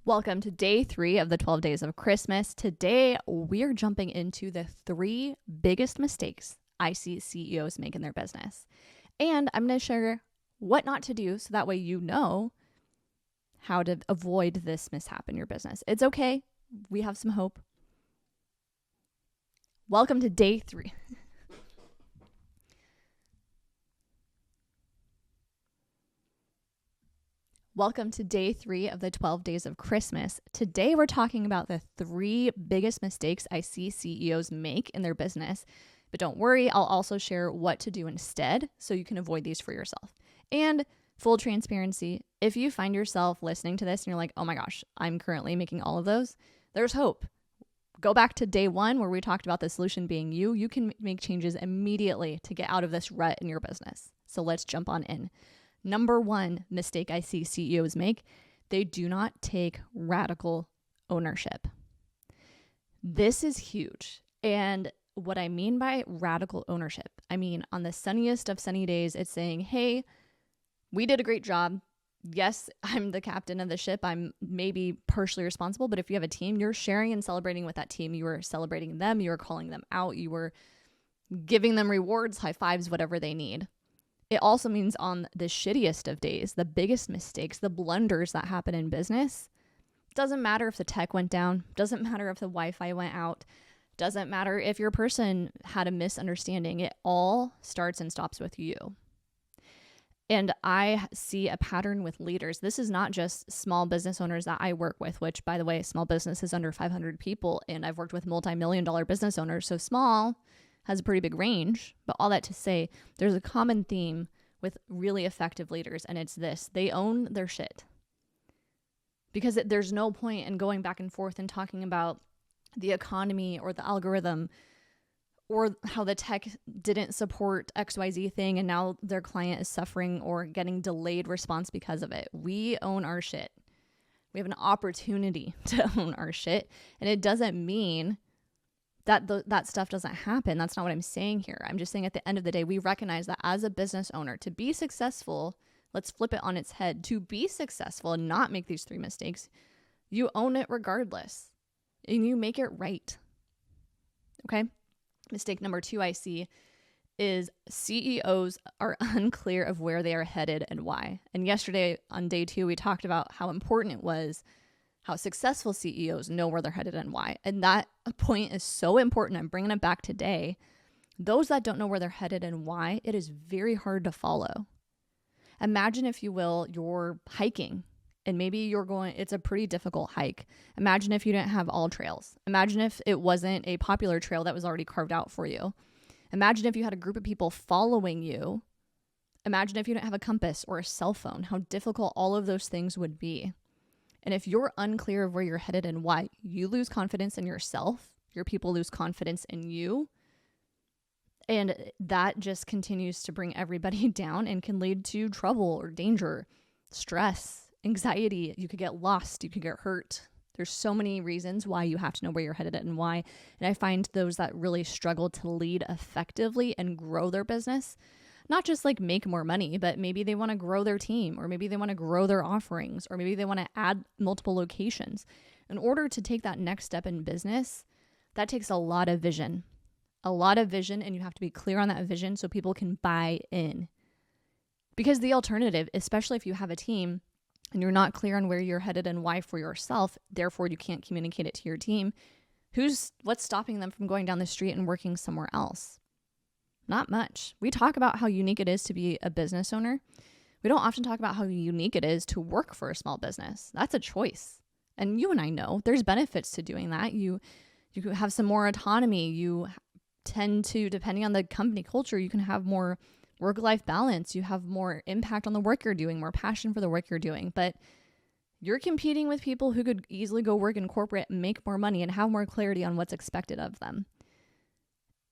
Welcome to day 3 of the 12 days of Christmas. Today, we're jumping into the 3 biggest mistakes I see CEOs make in their business. And I'm going to share what not to do so that way you know how to avoid this mishap in your business. It's okay. We have some hope. Welcome to day 3. Welcome to day 3 of the 12 days of Christmas. Today, we're talking about the 3 biggest mistakes I see CEOs make in their business. But don't worry, I'll also share what to do instead so you can avoid these for yourself. And full transparency, if you find yourself listening to this and you're like, oh my gosh, I'm currently making all of those, there's hope. Go back to day 1 where we talked about the solution being you. You can make changes immediately to get out of this rut in your business. So let's jump on in. Number 1 mistake I see CEOs make, they do not take radical ownership. This is huge. And what I mean by radical ownership, I mean on the sunniest of sunny days, it's saying, hey, we did a great job. Yes, I'm the captain of the ship. I'm maybe partially responsible, but if you have a team, you're sharing and celebrating with that team. You are celebrating them. You are calling them out. You are giving them rewards, high fives, whatever they need. It also means on the shittiest of days, the biggest mistakes, the blunders that happen in business, doesn't matter if the tech went down, doesn't matter if the Wi-Fi went out, doesn't matter if your person had a misunderstanding. It all starts and stops with you. And I see a pattern with leaders. This is not just small business owners that I work with, which, by the way, small business is under 500 people, and I've worked with multi-million-dollar business owners, so small has a pretty big range. But all that to say, there's a common theme with really effective leaders, and it's this: they own their shit. Because there's no point in going back and forth and talking about the economy or the algorithm or how the tech didn't support XYZ thing and now their client is suffering or getting delayed response because of it. We own our shit. We have an opportunity to own our shit, and it doesn't mean that that stuff doesn't happen. That's not what I'm saying here. I'm just saying at the end of the day, we recognize that as a business owner, to be successful, let's flip it on its head. To be successful and not make these 3 mistakes, you own it regardless and you make it right. Okay? Mistake number 2 I see is CEOs are unclear of where they are headed and why. And yesterday on day 2, we talked about how important it was how successful CEOs know where they're headed and why. And that point is so important. I'm bringing it back today. Those that don't know where they're headed and why, it is very hard to follow. Imagine, if you will, you're hiking and maybe it's a pretty difficult hike. Imagine if you didn't have all trails. Imagine if it wasn't a popular trail that was already carved out for you. Imagine if you had a group of people following you. Imagine if you didn't have a compass or a cell phone, how difficult all of those things would be. And if you're unclear of where you're headed and why, you lose confidence in yourself, your people lose confidence in you, and that just continues to bring everybody down and can lead to trouble or danger, stress, anxiety. You could get lost, you could get hurt. There's so many reasons why you have to know where you're headed and why. And I find those that really struggle to lead effectively and grow their business, not just like make more money, but maybe they want to grow their team, or maybe they want to grow their offerings, or maybe they want to add multiple locations. In order to take that next step in business, that takes a lot of vision, and you have to be clear on that vision so people can buy in. Because the alternative, especially if you have a team and you're not clear on where you're headed and why for yourself, therefore you can't communicate it to your team, what's stopping them from going down the street and working somewhere else? Not much. We talk about how unique it is to be a business owner. We don't often talk about how unique it is to work for a small business. That's a choice. And you and I know there's benefits to doing that. You have some more autonomy. You tend to, depending on the company culture, you can have more work-life balance. You have more impact on the work you're doing, more passion for the work you're doing. But you're competing with people who could easily go work in corporate and make more money and have more clarity on what's expected of them.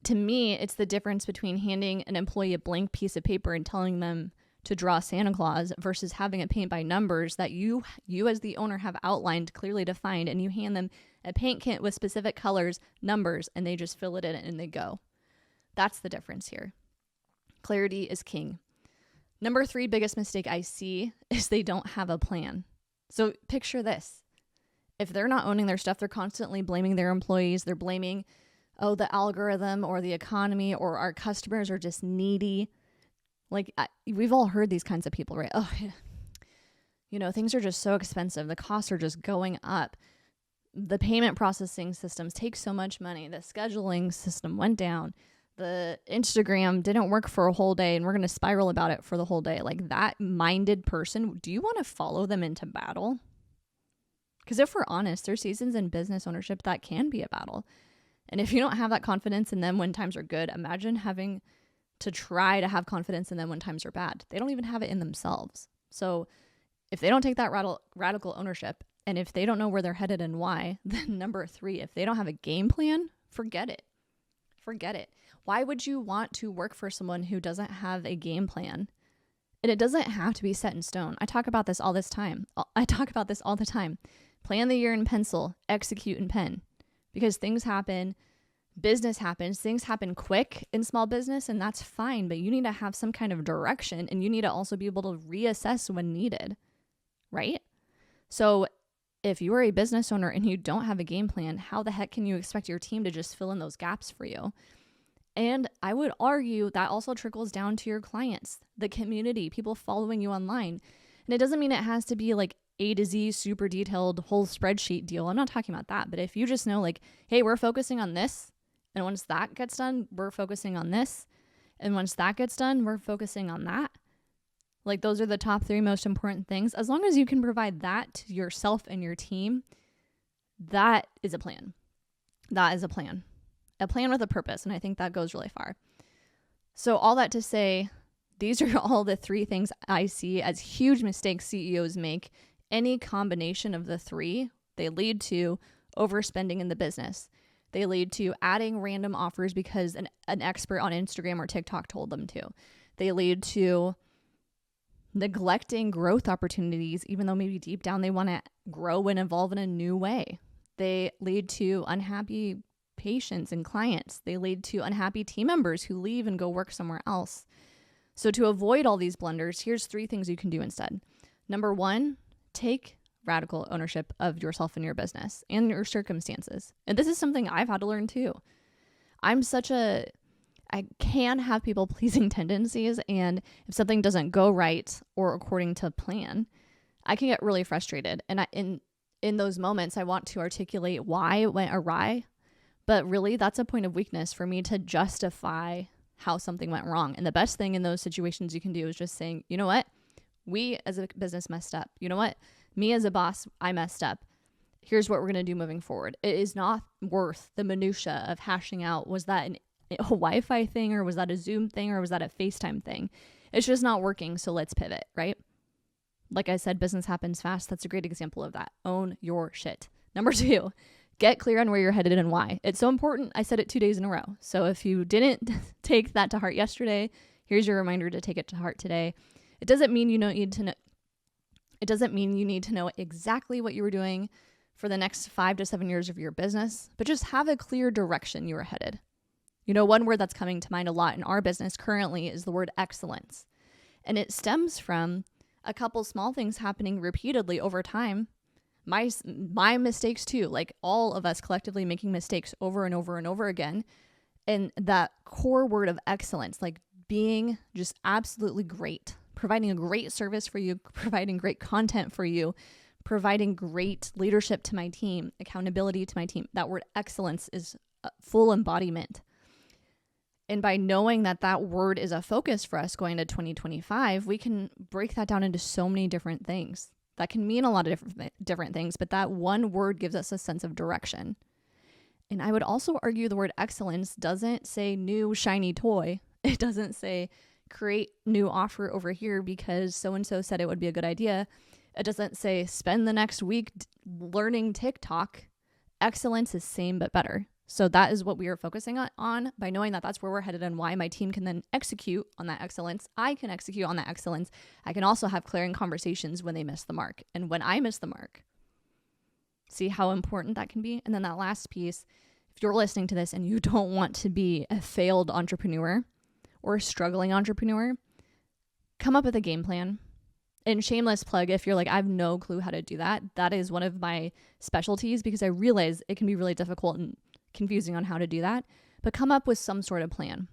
To me, it's the difference between handing an employee a blank piece of paper and telling them to draw Santa Claus versus having it paint by numbers that you as the owner have outlined, clearly defined, and you hand them a paint kit with specific colors, numbers, and they just fill it in and they go. That's the difference here. Clarity is king. Number 3 biggest mistake I see is they don't have a plan. So picture this. If they're not owning their stuff, they're constantly blaming their employees. They're blaming, oh, the algorithm or the economy or our customers are just needy. Like, we've all heard these kinds of people, right? Oh, things are just so expensive. The costs are just going up. The payment processing systems take so much money. The scheduling system went down. The Instagram didn't work for a whole day and we're going to spiral about it for the whole day. Like, that minded person, do you want to follow them into battle? Because if we're honest, there's seasons in business ownership that can be a battle. And if you don't have that confidence in them when times are good, imagine having to try to have confidence in them when times are bad. They don't even have it in themselves. So if they don't take that radical ownership, and if they don't know where they're headed and why, then number 3, if they don't have a game plan, forget it. Forget it. Why would you want to work for someone who doesn't have a game plan? And it doesn't have to be set in stone. I talk about this all the time. Plan the year in pencil, execute in pen. Because things happen, business happens, things happen quick in small business, and that's fine. But you need to have some kind of direction, and you need to also be able to reassess when needed, right? So if you are a business owner and you don't have a game plan, how the heck can you expect your team to just fill in those gaps for you? And I would argue that also trickles down to your clients, the community, people following you online. And it doesn't mean it has to be like A to Z, super detailed, whole spreadsheet deal. I'm not talking about that. But if you just know, like, hey, we're focusing on this. And once that gets done, we're focusing on this. And once that gets done, we're focusing on that. Like, those are the top 3 most important things. As long as you can provide that to yourself and your team, that is a plan. That is a plan. A plan with a purpose. And I think that goes really far. So all that to say, these are all the 3 things I see as huge mistakes CEOs make. Any combination of the 3, they lead to overspending in the business. They lead to adding random offers because an expert on Instagram or TikTok told them to. They lead to neglecting growth opportunities, even though maybe deep down they want to grow and evolve in a new way. They lead to unhappy patients and clients. They lead to unhappy team members who leave and go work somewhere else. So to avoid all these blunders, here's 3 things you can do instead. Number 1, take radical ownership of yourself and your business and your circumstances. And this is something I've had to learn too. I can have people pleasing tendencies, and if something doesn't go right or according to plan, I can get really frustrated. And in those moments, I want to articulate why it went awry, but really that's a point of weakness for me to justify how something went wrong. And the best thing in those situations you can do is just saying, you know what? We as a business messed up. You know what? Me as a boss, I messed up. Here's what we're going to do moving forward. It is not worth the minutia of hashing out, was that a Wi-Fi thing, or was that a Zoom thing, or was that a FaceTime thing? It's just not working, so let's pivot, right? Like I said, business happens fast. That's a great example of that. Own your shit. Number 2, get clear on where you're headed and why. It's so important. I said it 2 days in a row. So if you didn't take that to heart yesterday, here's your reminder to take it to heart today. It doesn't mean you need to know exactly what you were doing for the next 5 to 7 years of your business, but just have a clear direction you are headed. One word that's coming to mind a lot in our business currently is the word excellence. And it stems from a couple small things happening repeatedly over time. My mistakes too, like all of us collectively making mistakes over and over and over again. And that core word of excellence, like being just absolutely great, providing a great service for you, providing great content for you, providing great leadership to my team, accountability to my team. That word excellence is full embodiment. And by knowing that that word is a focus for us going to 2025, we can break that down into so many different things. That can mean a lot of different things, but that one word gives us a sense of direction. And I would also argue the word excellence doesn't say new shiny toy. It doesn't say create new offer over here because so-and-so said it would be a good idea. It doesn't say spend the next week learning TikTok. Excellence is same but better. So that is what we are focusing on by knowing that that's where we're headed and why my team can then execute on that excellence. I can execute on that excellence. I can also have clearing conversations when they miss the mark and when I miss the mark. See how important that can be? And then that last piece, if you're listening to this and you don't want to be a failed entrepreneur or a struggling entrepreneur, come up with a game plan. And shameless plug, if you're like, I have no clue how to do that, that is one of my specialties because I realize it can be really difficult and confusing on how to do that. But come up with some sort of plan.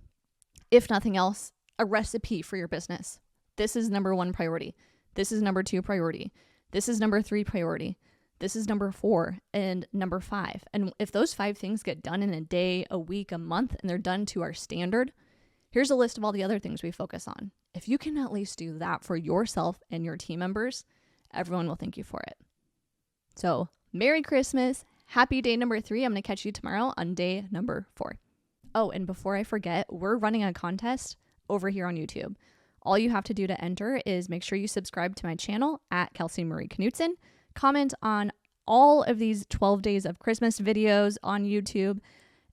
If nothing else, a recipe for your business. This is number 1 priority. This is number 2 priority. This is number 3 priority. This is number 4 and number 5. And if those 5 things get done in a day, a week, a month, and they're done to our standard, here's a list of all the other things we focus on. If you can at least do that for yourself and your team members, everyone will thank you for it. So, Merry Christmas. Happy day number 3. I'm going to catch you tomorrow on day number 4. Oh, and before I forget, we're running a contest over here on YouTube. All you have to do to enter is make sure you subscribe to my channel at Kelsey Marie Knutson. Comment on all of these 12 days of Christmas videos on YouTube.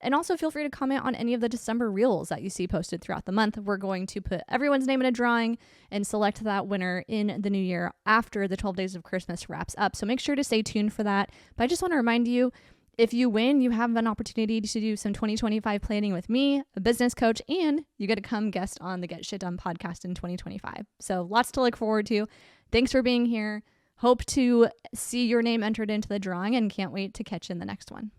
And also feel free to comment on any of the December reels that you see posted throughout the month. We're going to put everyone's name in a drawing and select that winner in the new year after the 12 days of Christmas wraps up. So make sure to stay tuned for that. But I just want to remind you, if you win, you have an opportunity to do some 2025 planning with me, a business coach, and you get to come guest on the Get Shit Done podcast in 2025. So lots to look forward to. Thanks for being here. Hope to see your name entered into the drawing and can't wait to catch you in the next one.